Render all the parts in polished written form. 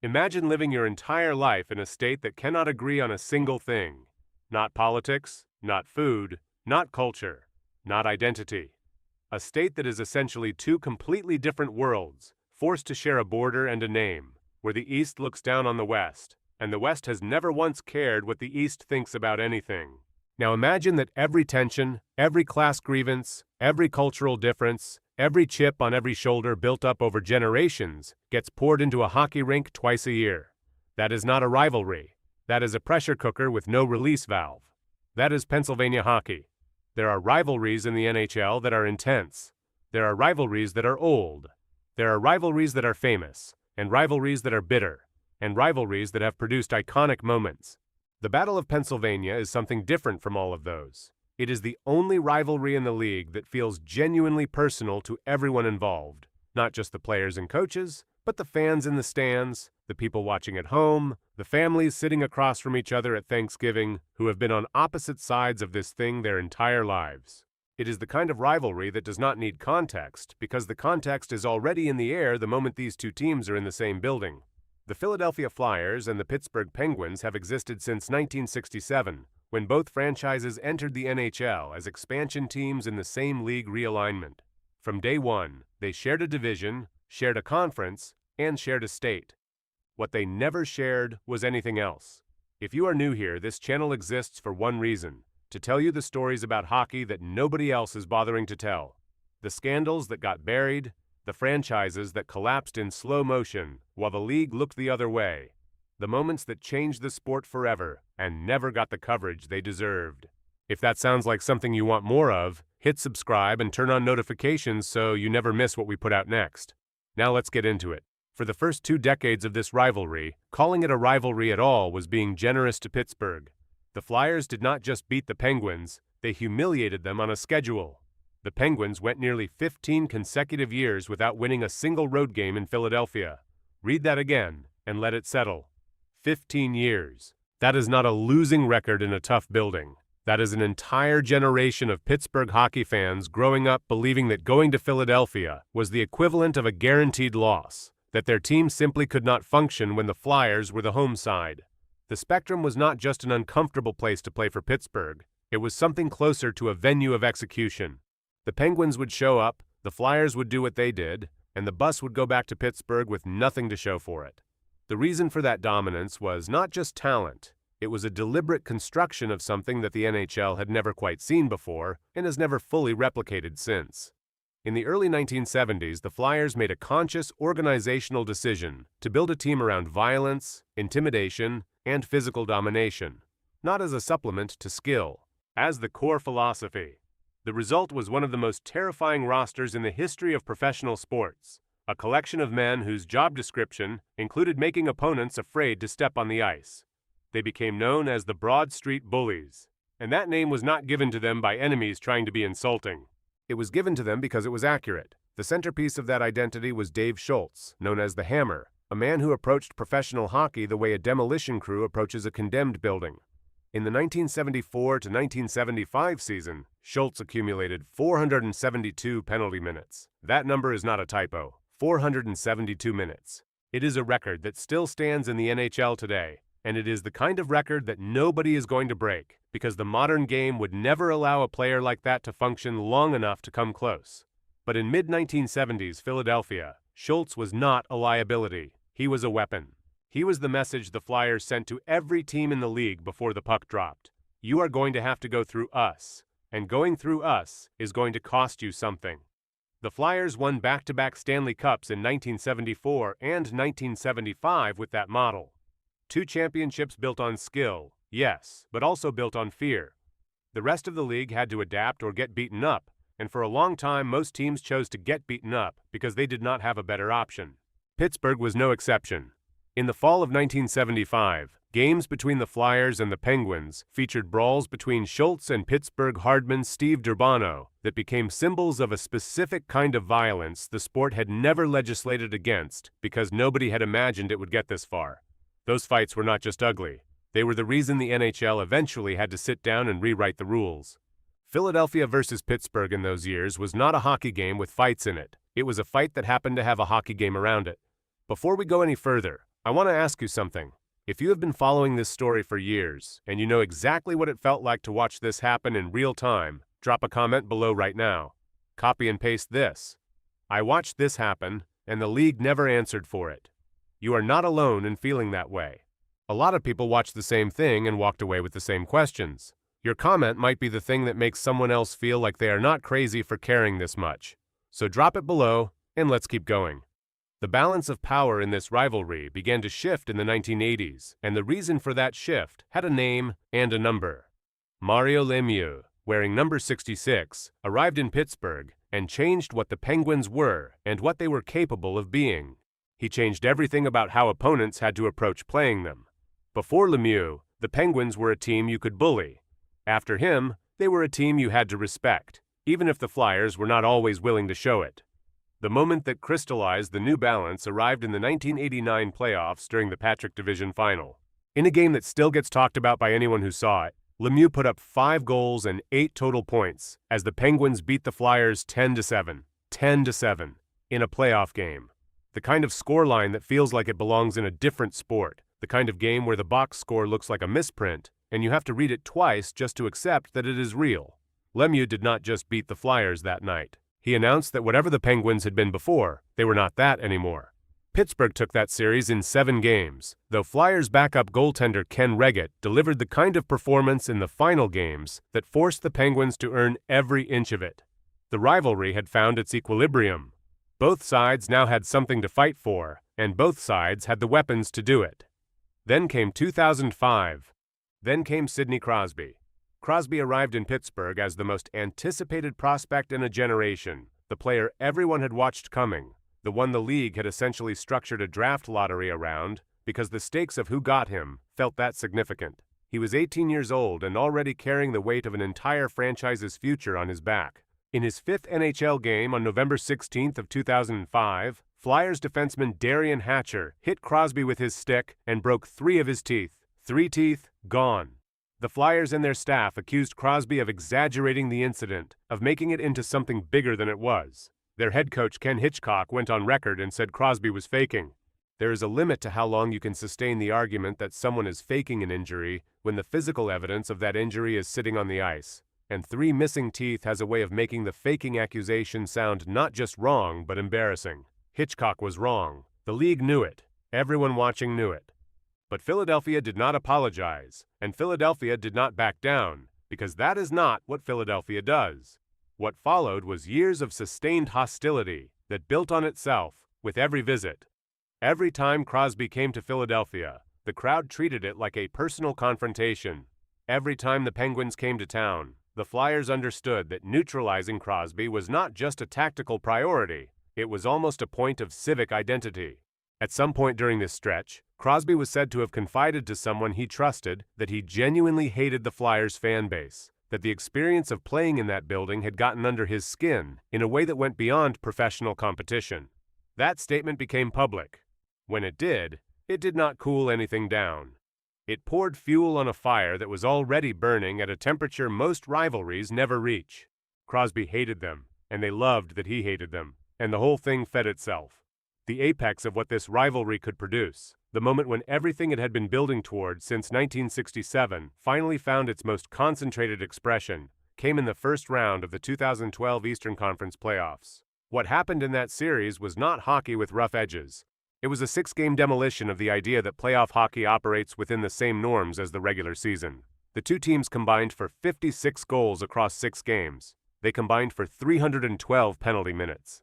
Imagine living your entire life in a state that cannot agree on a single thing. Not politics, not food, not culture, not identity. A state that is essentially two completely different worlds, forced to share a border and a name, where the East looks down on the West, and the West has never once cared what the East thinks about anything. Now imagine that every tension, every class grievance, every cultural difference, every chip on every shoulder built up over generations gets poured into a hockey rink twice a year. That is not a rivalry. That is a pressure cooker with no release valve. That is Pennsylvania hockey. There are rivalries in the NHL that are intense. There are rivalries that are old. There are rivalries that are famous, and rivalries that are bitter, and rivalries that have produced iconic moments. The Battle of Pennsylvania is something different from all of those. It is the only rivalry in the league that feels genuinely personal to everyone involved, not just the players and coaches, but the fans in the stands, the people watching at home, the families sitting across from each other at Thanksgiving who have been on opposite sides of this thing their entire lives. It is the kind of rivalry that does not need context, because the context is already in the air the moment these two teams are in the same building. The Philadelphia Flyers and the Pittsburgh Penguins have existed since 1967, when both franchises entered the NHL as expansion teams in the same league realignment. From day one, they shared a division, shared a conference, and shared a state. What they never shared was anything else. If you are new here, this channel exists for one reason: to tell you the stories about hockey that nobody else is bothering to tell. The scandals that got buried, the franchises that collapsed in slow motion while the league looked the other way. The moments that changed the sport forever and never got the coverage they deserved. If that sounds like something you want more of, hit subscribe and turn on notifications so you never miss what we put out next. Now let's get into it. For the first 2 decades of this rivalry, calling it a rivalry at all was being generous to Pittsburgh. The Flyers did not just beat the Penguins, they humiliated them on a schedule. The Penguins went nearly 15 consecutive years without winning a single road game in Philadelphia. Read that again and let it settle. 15 years. That is not a losing record in a tough building. That is an entire generation of Pittsburgh hockey fans growing up believing that going to Philadelphia was the equivalent of a guaranteed loss, that their team simply could not function when the Flyers were the home side. The Spectrum was not just an uncomfortable place to play for Pittsburgh, it was something closer to a venue of execution. The Penguins would show up, the Flyers would do what they did, and the bus would go back to Pittsburgh with nothing to show for it. The reason for that dominance was not just talent. It was a deliberate construction of something that the NHL had never quite seen before and has never fully replicated since. In the early 1970s, the Flyers made a conscious organizational decision to build a team around violence, intimidation, and physical domination, not as a supplement to skill, as the core philosophy. The result was one of the most terrifying rosters in the history of professional sports, a collection of men whose job description included making opponents afraid to step on the ice. They became known as the Broad Street Bullies, and that name was not given to them by enemies trying to be insulting. It was given to them because it was accurate. The centerpiece of that identity was Dave Schultz, known as the Hammer, a man who approached professional hockey the way a demolition crew approaches a condemned building. In the 1974 to 1975 season, Schultz accumulated 472 penalty minutes. That number is not a typo. 472 minutes. It is a record that still stands in the NHL today, and it is the kind of record that nobody is going to break, because the modern game would never allow a player like that to function long enough to come close. But in mid-1970s Philadelphia, Schultz was not a liability. He was a weapon. He was the message the Flyers sent to every team in the league before the puck dropped. You are going to have to go through us, and going through us is going to cost you something. The Flyers won back-to-back Stanley Cups in 1974 and 1975 with that model. 2 championships built on skill, yes, but also built on fear. The rest of the league had to adapt or get beaten up, and for a long time most teams chose to get beaten up because they did not have a better option. Pittsburgh was no exception. In the fall of 1975, games between the Flyers and the Penguins featured brawls between Schultz and Pittsburgh hardman Steve Durbano that became symbols of a specific kind of violence the sport had never legislated against because nobody had imagined it would get this far. Those fights were not just ugly. They were the reason the NHL eventually had to sit down and rewrite the rules. Philadelphia versus Pittsburgh in those years was not a hockey game with fights in it. It was a fight that happened to have a hockey game around it. Before we go any further, I want to ask you something. If you have been following this story for years, and you know exactly what it felt like to watch this happen in real time, drop a comment below right now. Copy and paste this. I watched this happen, and the league never answered for it. You are not alone in feeling that way. A lot of people watched the same thing and walked away with the same questions. Your comment might be the thing that makes someone else feel like they are not crazy for caring this much. So drop it below, and let's keep going. The balance of power in this rivalry began to shift in the 1980s, and the reason for that shift had a name and a number. Mario Lemieux, wearing number 66, arrived in Pittsburgh and changed what the Penguins were and what they were capable of being. He changed everything about how opponents had to approach playing them. Before Lemieux, the Penguins were a team you could bully. After him, they were a team you had to respect, even if the Flyers were not always willing to show it. The moment that crystallized the new balance arrived in the 1989 playoffs during the Patrick Division Final. In a game that still gets talked about by anyone who saw it, Lemieux put up 5 goals and 8 total points as the Penguins beat the Flyers 10-7, 10-7, in a playoff game. The kind of scoreline that feels like it belongs in a different sport, the kind of game where the box score looks like a misprint, and you have to read it twice just to accept that it is real. Lemieux did not just beat the Flyers that night. He announced that whatever the Penguins had been before, they were not that anymore. Pittsburgh took that series in 7 games, though Flyers backup goaltender Ken Reggett delivered the kind of performance in the final games that forced the Penguins to earn every inch of it. The rivalry had found its equilibrium. Both sides now had something to fight for, and both sides had the weapons to do it. Then came 2005. Then came Sidney Crosby. Crosby arrived in Pittsburgh as the most anticipated prospect in a generation, the player everyone had watched coming, the one the league had essentially structured a draft lottery around because the stakes of who got him felt that significant. He was 18 years old and already carrying the weight of an entire franchise's future on his back. In his 5th NHL game on November 16th of 2005, Flyers defenseman Darian Hatcher hit Crosby with his stick and broke 3 of his teeth. 3 teeth gone. The Flyers and their staff accused Crosby of exaggerating the incident, of making it into something bigger than it was. Their head coach Ken Hitchcock went on record and said Crosby was faking. There is a limit to how long you can sustain the argument that someone is faking an injury when the physical evidence of that injury is sitting on the ice. And 3 missing teeth has a way of making the faking accusation sound not just wrong, but embarrassing. Hitchcock was wrong. The league knew it. Everyone watching knew it. But Philadelphia did not apologize, and Philadelphia did not back down, because that is not what Philadelphia does. What followed was years of sustained hostility that built on itself with every visit. Every time Crosby came to Philadelphia, the crowd treated it like a personal confrontation. Every time the Penguins came to town, the Flyers understood that neutralizing Crosby was not just a tactical priority, it was almost a point of civic identity. At some point during this stretch, Crosby was said to have confided to someone he trusted that he genuinely hated the Flyers fan base, that the experience of playing in that building had gotten under his skin in a way that went beyond professional competition. That statement became public. When it did not cool anything down. It poured fuel on a fire that was already burning at a temperature most rivalries never reach. Crosby hated them, and they loved that he hated them, and the whole thing fed itself. The apex of what this rivalry could produce, the moment when everything it had been building toward since 1967 finally found its most concentrated expression, came in the first round of the 2012 Eastern Conference playoffs. What happened in that series was not hockey with rough edges. It was a 6-game demolition of the idea that playoff hockey operates within the same norms as the regular season. The two teams combined for 56 goals across 6 games. They combined for 312 penalty minutes.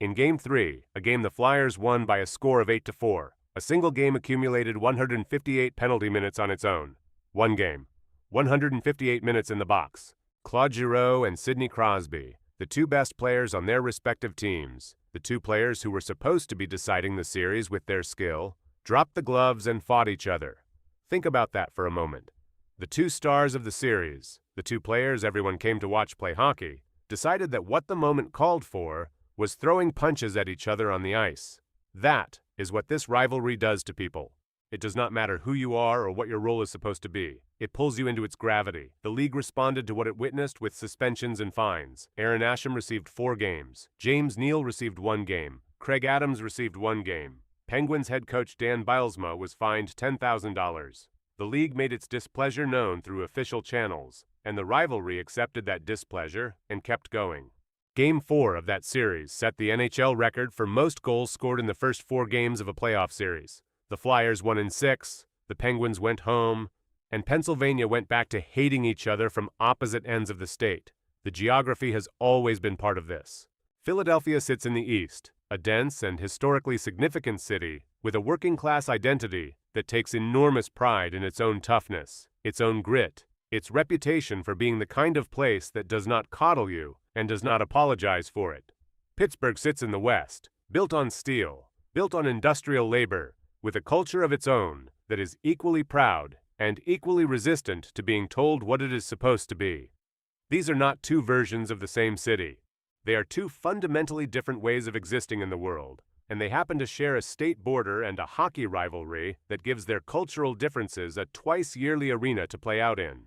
In Game 3, a game the Flyers won by a score of 8-4, a single game accumulated 158 penalty minutes on its own. One game. 158 minutes in the box. Claude Giroux and Sidney Crosby, the two best players on their respective teams, the two players who were supposed to be deciding the series with their skill, dropped the gloves and fought each other. Think about that for a moment. The two stars of the series, the two players everyone came to watch play hockey, decided that what the moment called for was throwing punches at each other on the ice. That is what this rivalry does to people. It does not matter who you are or what your role is supposed to be. It pulls you into its gravity. The league responded to what it witnessed with suspensions and fines. Aaron Asham received 4 games. James Neal received 1 game. Craig Adams received 1 game. Penguins head coach Dan Bylsma was fined $10,000. The league made its displeasure known through official channels, and the rivalry accepted that displeasure and kept going. Game 4 of that series set the NHL record for most goals scored in the first 4 games of a playoff series. The Flyers won in 6, the Penguins went home, and Pennsylvania went back to hating each other from opposite ends of the state. The geography has always been part of this. Philadelphia sits in the east, a dense and historically significant city with a working-class identity that takes enormous pride in its own toughness, its own grit, its reputation for being the kind of place that does not coddle you and does not apologize for it. Pittsburgh sits in the west, built on steel, built on industrial labor, with a culture of its own that is equally proud and equally resistant to being told what it is supposed to be. These are not two versions of the same city. They are two fundamentally different ways of existing in the world, and they happen to share a state border and a hockey rivalry that gives their cultural differences a twice-yearly arena to play out in.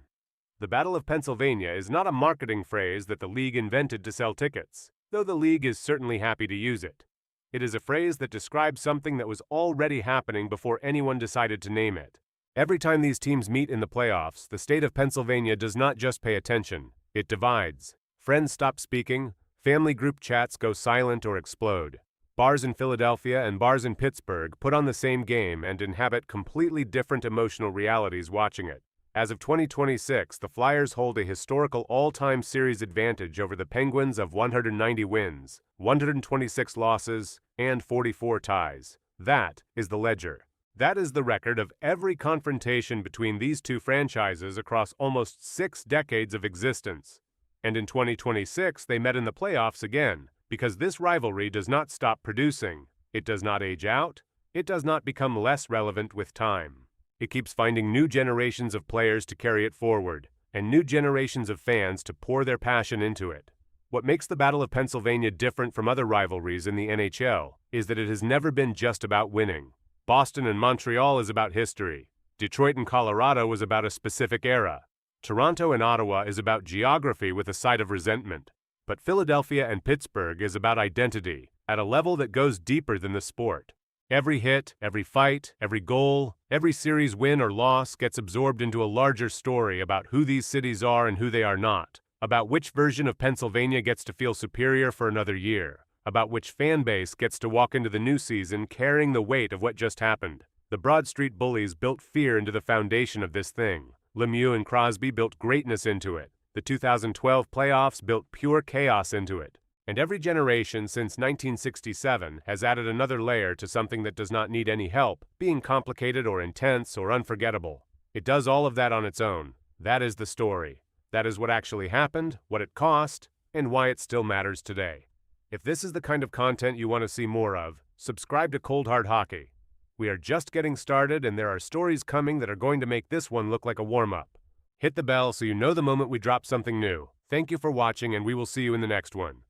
The Battle of Pennsylvania is not a marketing phrase that the league invented to sell tickets, though the league is certainly happy to use it. It is a phrase that describes something that was already happening before anyone decided to name it. Every time these teams meet in the playoffs, the state of Pennsylvania does not just pay attention, it divides. Friends stop speaking, family group chats go silent or explode. Bars in Philadelphia and bars in Pittsburgh put on the same game and inhabit completely different emotional realities watching it. As of 2026, the Flyers hold a historical all-time series advantage over the Penguins of 190 wins, 126 losses, and 44 ties. That is the ledger. That is the record of every confrontation between these two franchises across almost 6 decades of existence. And in 2026, they met in the playoffs again, because this rivalry does not stop producing, it does not age out, it does not become less relevant with time. It keeps finding new generations of players to carry it forward, and new generations of fans to pour their passion into it. What makes the Battle of Pennsylvania different from other rivalries in the NHL is that it has never been just about winning. Boston and Montreal is about history. Detroit and Colorado was about a specific era. Toronto and Ottawa is about geography with a side of resentment. But Philadelphia and Pittsburgh is about identity, at a level that goes deeper than the sport. Every hit, every fight, every goal, every series win or loss gets absorbed into a larger story about who these cities are and who they are not, about which version of Pennsylvania gets to feel superior for another year, about which fan base gets to walk into the new season carrying the weight of what just happened. The Broad Street Bullies built fear into the foundation of this thing. Lemieux and Crosby built greatness into it. The 2012 playoffs built pure chaos into it. And every generation since 1967 has added another layer to something that does not need any help, being complicated or intense or unforgettable. It does all of that on its own. That is the story. That is what actually happened, what it cost, and why it still matters today. If this is the kind of content you want to see more of, subscribe to Cold Hard Hockey. We are just getting started and there are stories coming that are going to make this one look like a warm-up. Hit the bell so you know the moment we drop something new. Thank you for watching and we will see you in the next one.